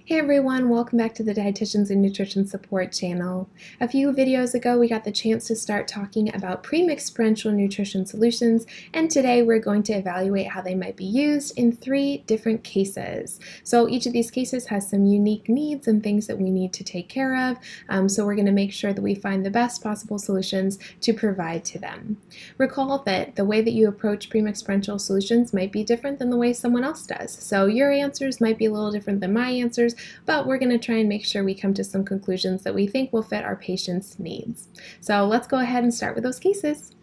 Hey everyone, welcome back to the Dietitians and Nutrition Support channel. A few videos ago, we got the chance to start talking about premixed parenteral nutrition solutions, and today we're going to evaluate how they might be used in 3 different cases. So each of these cases has some unique needs and things that we need to take care of, so we're going to make sure that we find the best possible solutions to provide to them. Recall that the way that you approach premixed parenteral solutions might be different than the way someone else does. So your answers might be a little different than my answers, but we're going to try and make sure we come to some conclusions that we think will fit our patient's needs. So let's go ahead and start with those cases.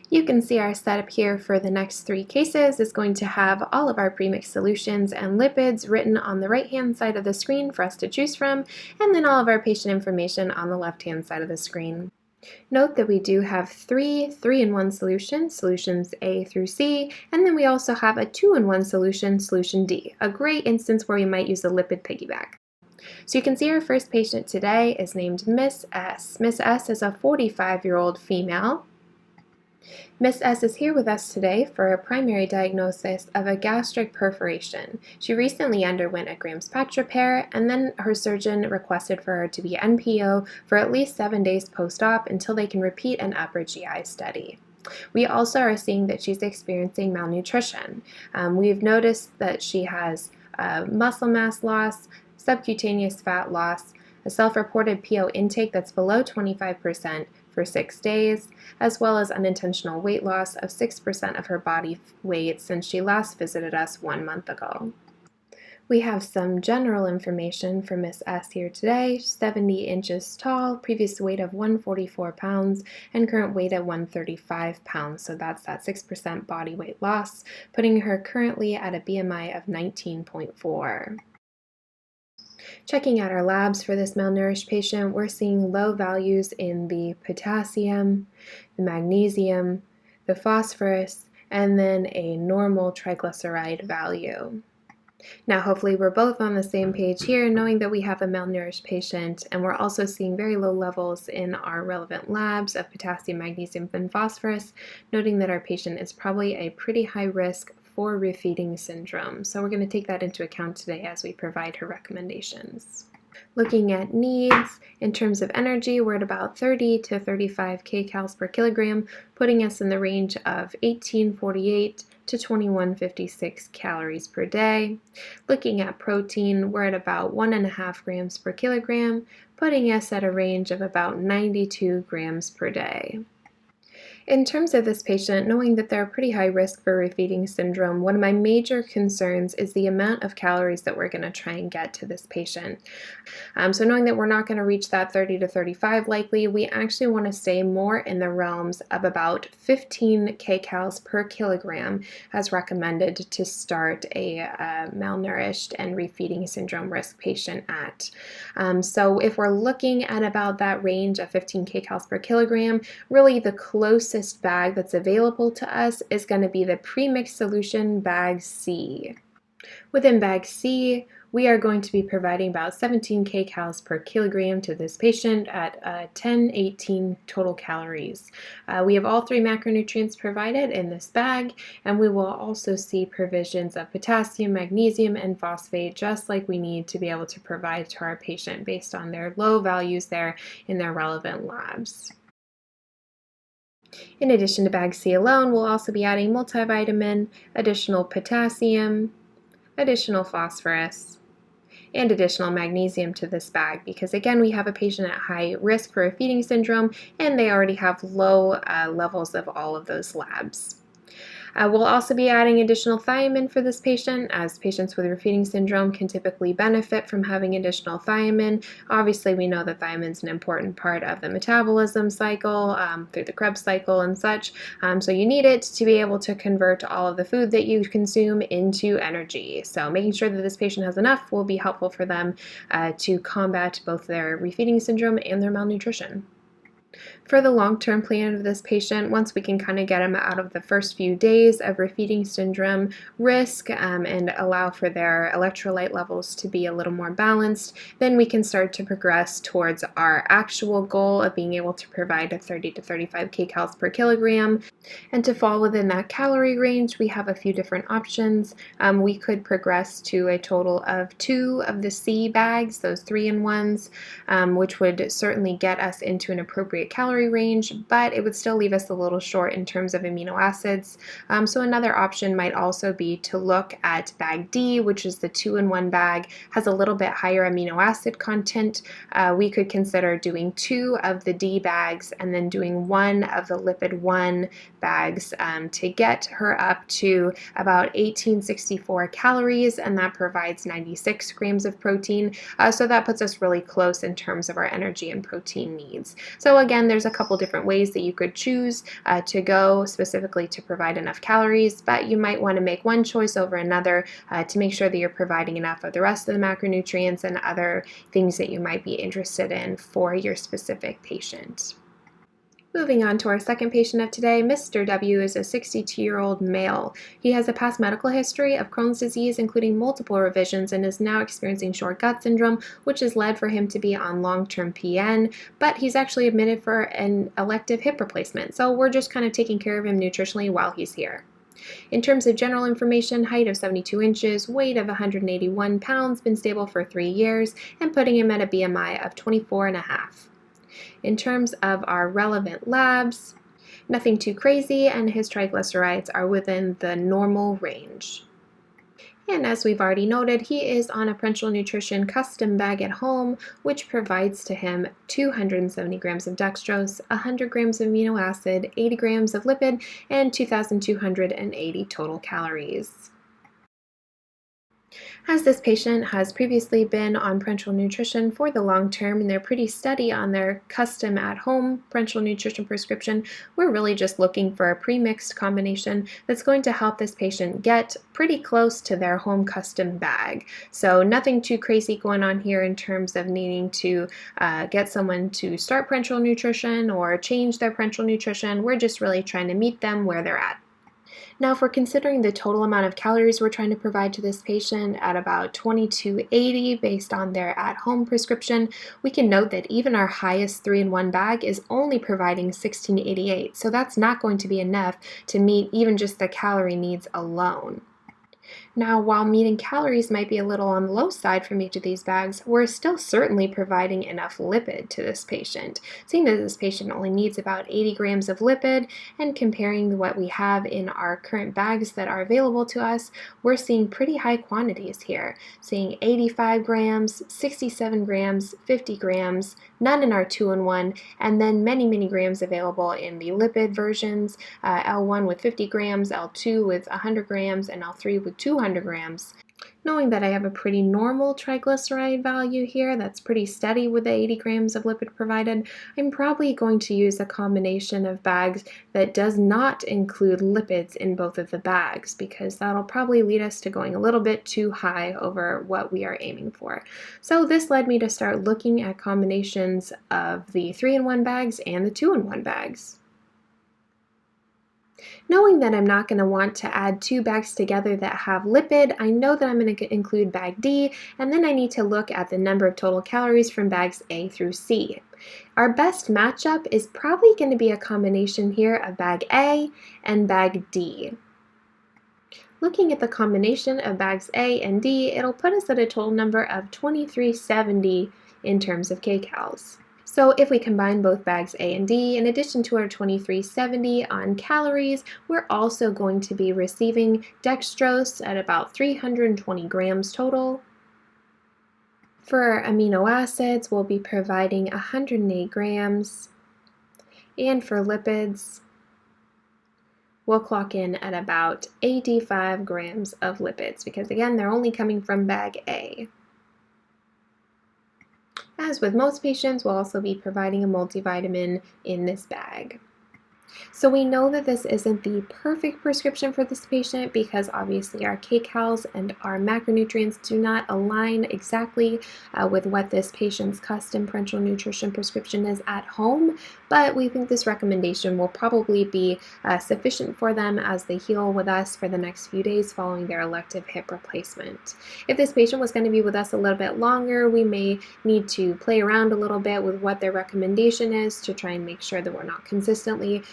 You can see our setup here for the next 3 cases is going to have all of our premixed solutions and lipids written on the right-hand side of the screen for us to choose from, and then all of our patient information on the left-hand side of the screen. Note that we do have 3 3-in-1 solutions, solutions A through C, and then we also have a 2-in-1 solution, solution D, a great instance where we might use a lipid piggyback. So you can see our first patient today is named Miss S. Miss S is a 45-year-old female. Miss S is here with us today for a primary diagnosis of a gastric perforation. She recently underwent a Graham's patch repair, and then her surgeon requested for her to be NPO for at least 7 days post-op until they can repeat an upper GI study. We also are seeing that she's experiencing malnutrition. We've noticed that she has muscle mass loss, subcutaneous fat loss, a self-reported PO intake that's below 25% for 6 days, as well as unintentional weight loss of 6% of her body weight since she last visited us 1 month ago. We have some general information for Miss S here today. 70 inches tall, previous weight of 144 pounds, and current weight at 135 pounds, so that's that 6% body weight loss, putting her currently at a BMI of 19.4. Checking out our labs for this malnourished patient, we're seeing low values in the potassium, the magnesium, the phosphorus, and then a normal triglyceride value. Now, hopefully we're both on the same page here, knowing that we have a malnourished patient, and we're also seeing very low levels in our relevant labs of potassium, magnesium, and phosphorus, noting that our patient is probably a pretty high risk for refeeding syndrome. So we're going to take that into account today as we provide her recommendations. Looking at needs, in terms of energy, we're at about 30 to 35 kcals per kilogram, putting us in the range of 1848 to 2156 calories per day. Looking at protein, we're at about 1.5 grams per kilogram, putting us at a range of about 92 grams per day. In terms of this patient, knowing that they're pretty high risk for refeeding syndrome, one of my major concerns is the amount of calories that we're going to try and get to this patient. So knowing that we're not going to reach that 30 to 35 likely, we actually want to stay more in the realms of about 15 kcals per kilogram as recommended to start a malnourished and refeeding syndrome risk patient at. So if we're looking at about that range of 15 kcals per kilogram, really the closest bag that's available to us is going to be the premixed solution bag C. Within bag C, we are going to be providing about 17 kcals per kilogram to this patient at 1018 total calories. We have all 3 macronutrients provided in this bag, and we will also see provisions of potassium, magnesium, and phosphate, just like we need to be able to provide to our patient based on their low values there in their relevant labs. In addition to bag C alone, we'll also be adding multivitamin, additional potassium, additional phosphorus, and additional magnesium to this bag because, again, we have a patient at high risk for refeeding syndrome and they already have low levels of all of those labs. We'll also be adding additional thiamine for this patient, as patients with refeeding syndrome can typically benefit from having additional thiamine. Obviously, we know that thiamine is an important part of the metabolism cycle through the Krebs cycle and such, so you need it to be able to convert all of the food that you consume into energy. So making sure that this patient has enough will be helpful for them to combat both their refeeding syndrome and their malnutrition. For the long-term plan of this patient, once we can kind of get them out of the first few days of refeeding syndrome risk and allow for their electrolyte levels to be a little more balanced, then we can start to progress towards our actual goal of being able to provide a 30 to 35 kcals per kilogram. And to fall within that calorie range, we have a few different options. We could progress to a total of 2 of the C bags, those 3-in-1s, which would certainly get us into an appropriate calorie range, but it would still leave us a little short in terms of amino acids. So another option might also be to look at bag D, which is the 2-in-1 bag, has a little bit higher amino acid content. We could consider doing 2 of the D bags and then doing 1 of the lipid 1 bags to get her up to about 1864 calories, and that provides 96 grams of protein. So that puts us really close in terms of our energy and protein needs. So again, there's a couple different ways that you could choose to go specifically to provide enough calories, but you might want to make one choice over another to make sure that you're providing enough of the rest of the macronutrients and other things that you might be interested in for your specific patient. Moving on to our second patient of today, Mr. W is a 62-year-old male. He has a past medical history of Crohn's disease, including multiple revisions, and is now experiencing short gut syndrome, which has led for him to be on long-term PN, but he's actually admitted for an elective hip replacement, so we're just kind of taking care of him nutritionally while he's here. In terms of general information, height of 72 inches, weight of 181 pounds, been stable for 3 years, and putting him at a BMI of 24.5. In terms of our relevant labs, nothing too crazy, and his triglycerides are within the normal range. And as we've already noted, he is on a Parenteral Nutrition custom bag at home, which provides to him 270 grams of dextrose, 100 grams of amino acid, 80 grams of lipid, and 2,280 total calories. As this patient has previously been on parenteral nutrition for the long term and they're pretty steady on their custom at-home parenteral nutrition prescription, we're really just looking for a premixed combination that's going to help this patient get pretty close to their home custom bag. So nothing too crazy going on here in terms of needing to get someone to start parenteral nutrition or change their parenteral nutrition. We're just really trying to meet them where they're at. Now, if we're considering the total amount of calories we're trying to provide to this patient at about 2280 based on their at-home prescription, we can note that even our highest 3-in-1 bag is only providing 1688, so that's not going to be enough to meet even just the calorie needs alone. Now, while meeting calories might be a little on the low side from each of these bags, we're still certainly providing enough lipid to this patient. Seeing that this patient only needs about 80 grams of lipid, and comparing what we have in our current bags that are available to us, we're seeing pretty high quantities here. Seeing 85 grams, 67 grams, 50 grams, none in our 2-in-1, and then many grams available in the lipid versions, L1 with 50 grams, L2 with 100 grams, and L3 with 200 grams. Knowing that I have a pretty normal triglyceride value here that's pretty steady with the 80 grams of lipid provided, I'm probably going to use a combination of bags that does not include lipids in both of the bags, because that'll probably lead us to going a little bit too high over what we are aiming for. So this led me to start looking at combinations of the 3-in-1 bags and the 2-in-1 bags. Knowing that I'm not going to want to add 2 bags together that have lipid, I know that I'm going to include bag D, and then I need to look at the number of total calories from bags A through C. Our best matchup is probably going to be a combination here of bag A and bag D. Looking at the combination of bags A and D, it'll put us at a total number of 2370 in terms of kcals. So if we combine both bags A and D, in addition to our 2370 on calories, we're also going to be receiving dextrose at about 320 grams total. For our amino acids, we'll be providing 108 grams. And for lipids, we'll clock in at about 85 grams of lipids, because again, they're only coming from bag A. As with most patients, we'll also be providing a multivitamin in this bag. So we know that this isn't the perfect prescription for this patient because obviously our kcals and our macronutrients do not align exactly with what this patient's custom parenteral nutrition prescription is at home, but we think this recommendation will probably be sufficient for them as they heal with us for the next few days following their elective hip replacement. If this patient was going to be with us a little bit longer, we may need to play around a little bit with what their recommendation is to try and make sure that we're not consistently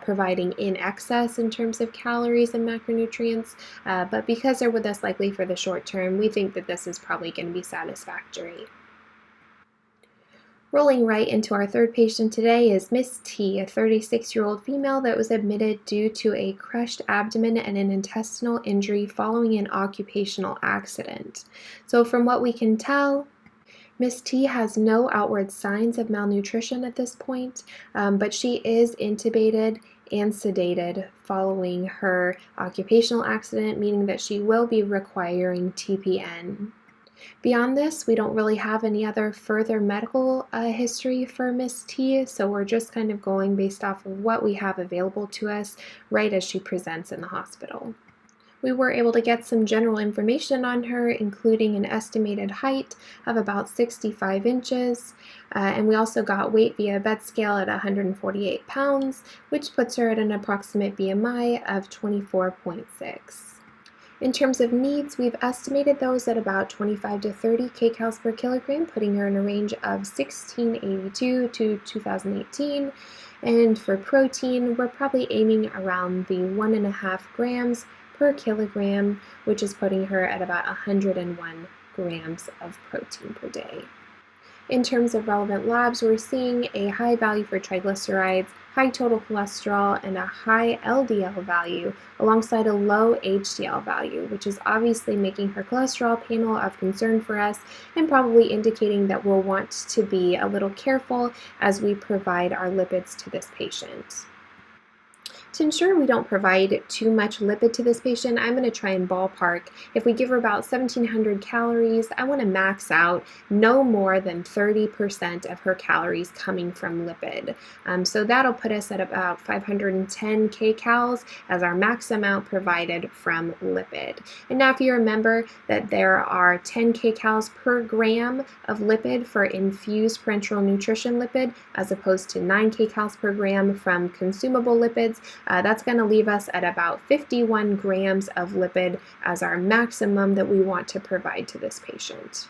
providing in excess in terms of calories and macronutrients, but because they're with us likely for the short term, we think that this is probably going to be satisfactory. Rolling right into our third patient today is Miss T, a 36-year-old female that was admitted due to a crushed abdomen and an intestinal injury following an occupational accident. So from what we can tell, Miss T has no outward signs of malnutrition at this point, but she is intubated and sedated following her occupational accident, meaning that she will be requiring TPN. Beyond this, we don't really have any other further medical history for Miss T, so we're just kind of going based off of what we have available to us right as she presents in the hospital. We were able to get some general information on her, including an estimated height of about 65 inches, and we also got weight via bed scale at 148 pounds, which puts her at an approximate BMI of 24.6. In terms of needs, we've estimated those at about 25 to 30 kcals per kilogram, putting her in a range of 1682 to 2018. And for protein, we're probably aiming around the 1.5 grams per kilogram, which is putting her at about 101 grams of protein per day. In terms of relevant labs, we're seeing a high value for triglycerides, high total cholesterol, and a high LDL value alongside a low HDL value, which is obviously making her cholesterol panel of concern for us and probably indicating that we'll want to be a little careful as we provide our lipids to this patient. To ensure we don't provide too much lipid to this patient, I'm going to try and ballpark. If we give her about 1,700 calories, I want to max out no more than 30% of her calories coming from lipid. So that'll put us at about 510 kcals as our max amount provided from lipid. And now if you remember that there are 10 kcals per gram of lipid for infused parenteral nutrition lipid as opposed to 9 kcals per gram from consumable lipids, that's going to leave us at about 51 grams of lipid as our maximum that we want to provide to this patient.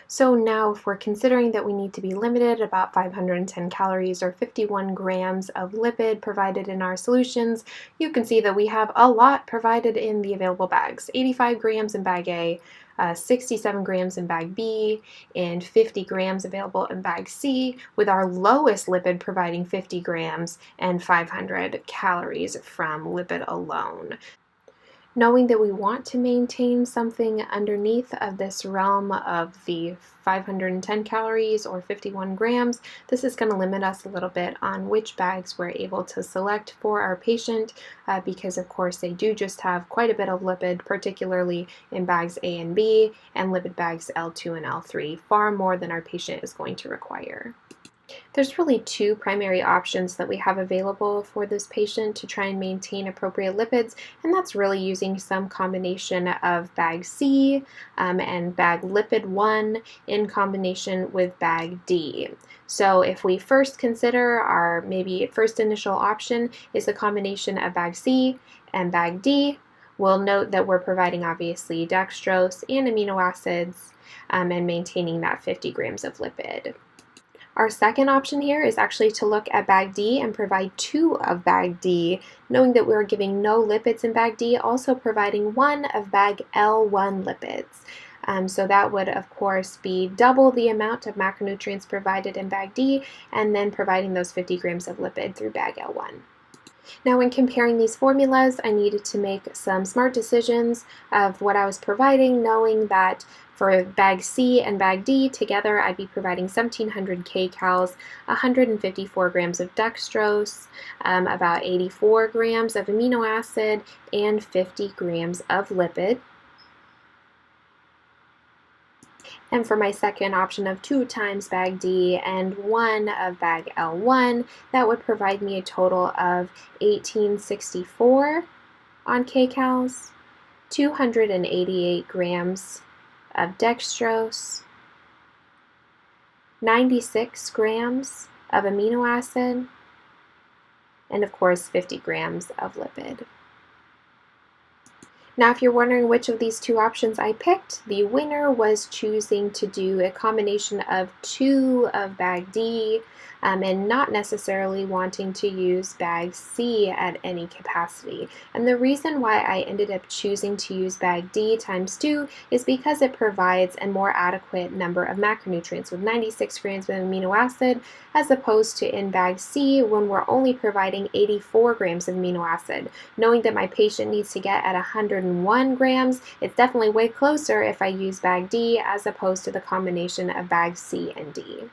So now if we're considering that we need to be limited about 510 calories or 51 grams of lipid provided in our solutions, you can see that we have a lot provided in the available bags. 85 grams in bag A, 67 grams in bag B, and 50 grams available in bag C, with our lowest lipid providing 50 grams and 500 calories from lipid alone. Knowing that we want to maintain something underneath of this realm of the 510 calories or 51 grams, this is going to limit us a little bit on which bags we're able to select for our patient because of course they do just have quite a bit of lipid, particularly in bags A and B, and lipid bags L2 and L3, far more than our patient is going to require. There's really two primary options that we have available for this patient to try and maintain appropriate lipids, and that's really using some combination of bag C and bag lipid 1 in combination with bag D. So if we first consider our maybe first initial option is a combination of bag C and bag D, we'll note that we're providing obviously dextrose and amino acids and maintaining that 50 grams of lipid. Our second option here is actually to look at bag D and provide 2 of bag D, knowing that we're giving no lipids in bag D, also providing 1 of bag L1 lipids. So that would, of course, be double the amount of macronutrients provided in bag D, and then providing those 50 grams of lipid through bag L1. Now, when comparing these formulas, I needed to make some smart decisions of what I was providing, knowing that for bag C and bag D together, I'd be providing 1,700 kcals, 154 grams of dextrose, about 84 grams of amino acid, and 50 grams of lipid. And for my second option of 2 times bag D and 1 of bag L1, that would provide me a total of 1864 on kcals, 288 grams of dextrose, 96 grams of amino acid, and of course 50 grams of lipid. Now, if you're wondering which of these two options I picked, the winner was choosing to do a combination of 2 of bag D and not necessarily wanting to use bag C at any capacity. And the reason why I ended up choosing to use bag D times 2 is because it provides a more adequate number of macronutrients with 96 grams of amino acid, as opposed to in bag C when we're only providing 84 grams of amino acid. Knowing that my patient needs to get at 101 grams, it's definitely way closer if I use bag D as opposed to the combination of bag C and D.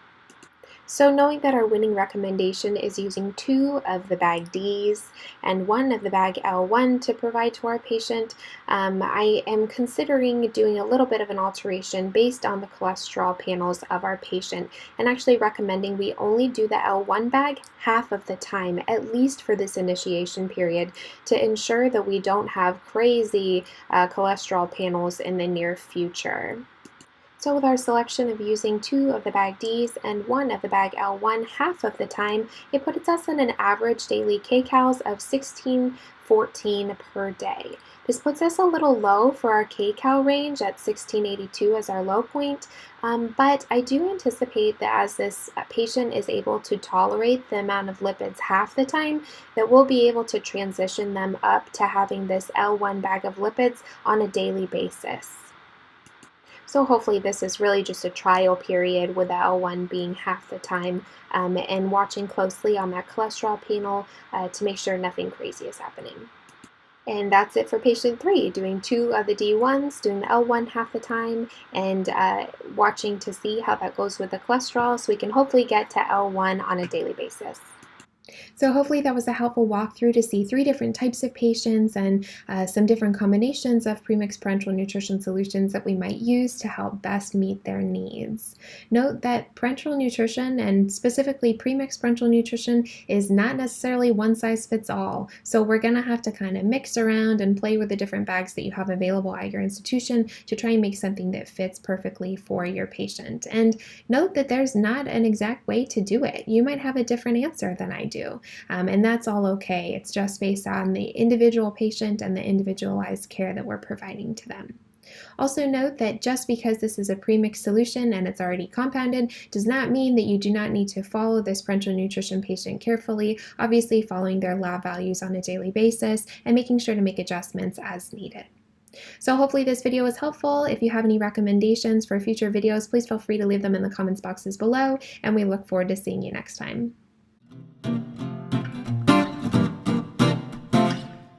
So knowing that our winning recommendation is using 2 of the bag Ds and 1 of the bag L1 to provide to our patient, I am considering doing a little bit of an alteration based on the cholesterol panels of our patient, and actually recommending we only do the L1 bag half of the time, at least for this initiation period, to ensure that we don't have crazy cholesterol panels in the near future. So with our selection of using 2 of the bag Ds and 1 of the bag L1 half of the time, it puts us in an average daily kcals of 1614 per day. This puts us a little low for our kcal range at 1682 as our low point, but I do anticipate that as this patient is able to tolerate the amount of lipids half the time, that we'll be able to transition them up to having this L1 bag of lipids on a daily basis. So hopefully this is really just a trial period with the L1 being half the time, and watching closely on that cholesterol panel to make sure nothing crazy is happening. And that's it for patient 3, doing 2 of the D1s, doing the L1 half the time, and watching to see how that goes with the cholesterol so we can hopefully get to L1 on a daily basis. So hopefully that was a helpful walkthrough to see 3 different types of patients and some different combinations of premixed parenteral nutrition solutions that we might use to help best meet their needs. Note that parenteral nutrition, and specifically premixed parenteral nutrition, is not necessarily one size fits all. So we're going to have to kind of mix around and play with the different bags that you have available at your institution to try and make something that fits perfectly for your patient. And note that there's not an exact way to do it. You might have a different answer than I do. And that's all okay. It's just based on the individual patient and the individualized care that we're providing to them. Also note that just because this is a premixed solution and it's already compounded does not mean that you do not need to follow this parenteral nutrition patient carefully, obviously following their lab values on a daily basis and making sure to make adjustments as needed. So hopefully this video was helpful. If you have any recommendations for future videos, please feel free to leave them in the comments boxes below, and we look forward to seeing you next time.